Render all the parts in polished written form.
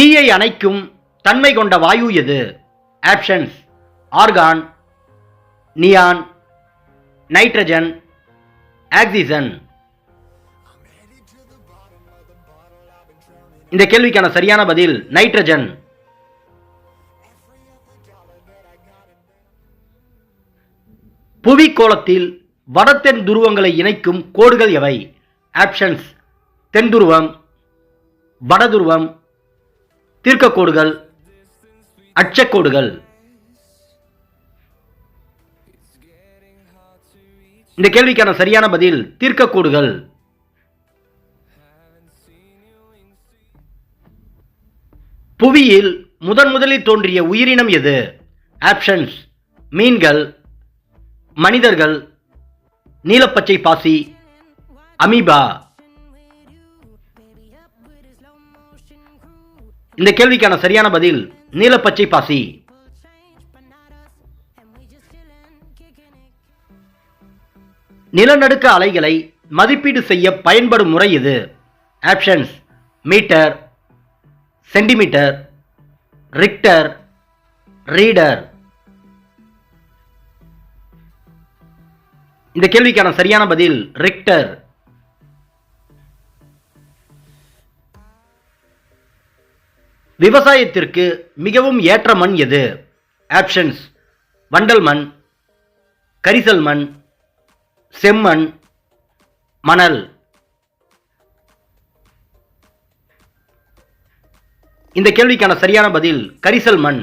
தீயை அணைக்கும் தன்மை கொண்ட வாயு எது? Options: argon, neon, nitrogen, oxygen. இந்த கேள்விக்கான சரியான பதில் நைட்ரஜன். புவிக்கோளத்தில் வடதென் துருவங்களை இணைக்கும் கோடுகள் எவை? ஆப்ஷன்ஸ்: தென் துருவம், வடதுருவம், தீர்க்கக்கோடுகள், அட்சக்கோடுகள். இந்த கேள்விக்கான சரியான பதில் தீர்க்கக்கோடுகள். புவியில் முதலில் தோன்றிய உயிரினம் எது? ஆப்ஷன்ஸ்: மீன்கள், மனிதர்கள், நீலப்பச்சை பாசி, அமீபா. இந்த கேள்விக்கான சரியான பதில் நீலப்பச்சை பாசி. நிலநடுக்க அலைகளை மதிப்பீடு செய்ய பயன்படும் முறை எது? Options: metre, centimetre, Richter, reader. இந்த கேள்விக்கான சரியான பதில் ரிக்டர். விவசாயத்திற்கு மிகவும் ஏற்ற மண் எது? ஆப்ஷன்ஸ்: வண்டல் மண், கரிசல் மண், செம்மண், மணல். இந்த கேள்விக்கான சரியான பதில் கரிசல் மண்.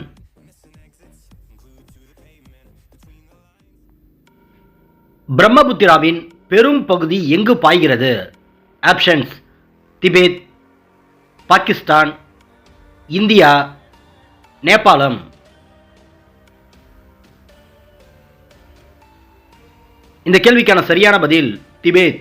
பிரம்மபுத்திராவின் பெரும் பகுதி எங்கு பாய்கிறது? ஆப்ஷன்ஸ்: திபெத், பாகிஸ்தான், இந்தியா, நேபாளம். இந்த கேள்விக்கான சரியான பதில் திபெத்.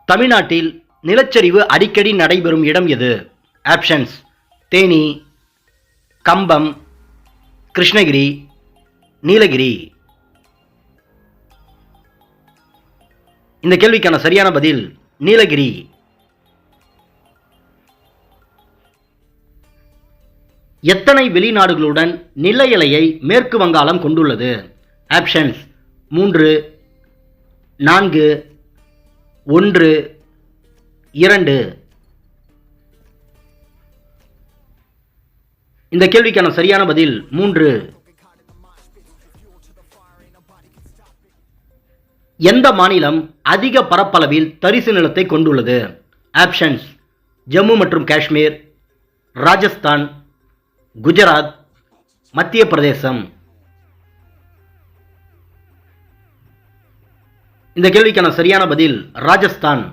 தமிழ்நாட்டில் நிலச்சரிவு அடிக்கடி நடைபெறும் இடம் எது? ஆப்ஷன்ஸ்: தேனி, கம்பம், கிருஷ்ணகிரி, நீலகிரி. இந்த கேள்விக்கான சரியான பதில் நீலகிரி. எத்தனை வெளிநாடுகளுடன் நில எல்லையை மேற்கு வங்காளம் கொண்டுள்ளது? ஆப்ஷன்ஸ்: 3, 4, 1, 2. இந்த கேள்விக்கான சரியான பதில் 3. எந்த மாநிலம் அதிக பரப்பளவில் தரிசு நிலத்தை கொண்டுள்ளது? ஆப்ஷன்ஸ்: ஜம்மு மற்றும் காஷ்மீர், ராஜஸ்தான், குஜராத், மத்திய பிரதேசம். இந்த கேள்விக்கான சரியான பதில் ராஜஸ்தான்.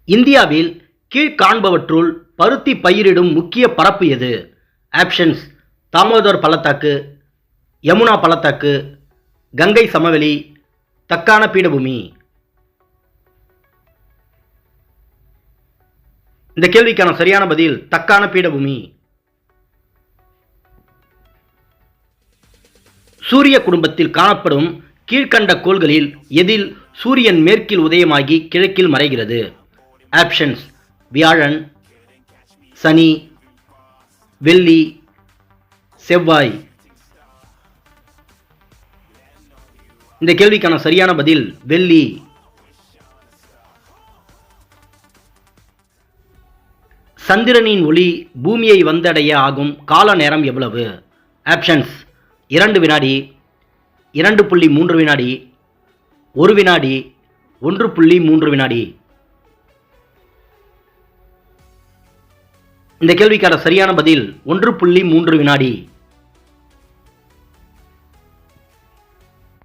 இந்தியாவில் கீழ்காண்பவற்றுள் பருத்தி பயிரிடும் முக்கிய பரப்பு எது? ஆப்ஷன்ஸ்: தாமோதர் பள்ளத்தாக்கு, யமுனா பள்ளத்தாக்கு, கங்கை சமவெளி, தக்கான பீடபூமி. இந்த கேள்விக்கான சரியான பதில் தக்கான பீடபூமி. சூரிய குடும்பத்தில் காணப்படும் கீழ்கண்ட கோள்களில் எதில் சூரியன் மேற்கில் உதயமாகி கிழக்கில் மறைகிறது? ஆப்ஷன்ஸ்: வியாழன், சனி, வெள்ளி, செவ்வாய். இந்த கேள்விக்கான சரியான பதில் வெள்ளி. சந்திரனின் ஒளி பூமியை வந்தடைய ஆகும் கால நேரம் எவ்வளவு? ஆப்ஷன்ஸ்: 2 வினாடி, 2.3 வினாடி, 1 வினாடி, 1.3 வினாடி. இந்த கேள்விக்கான சரியான பதில் 1.3 வினாடி.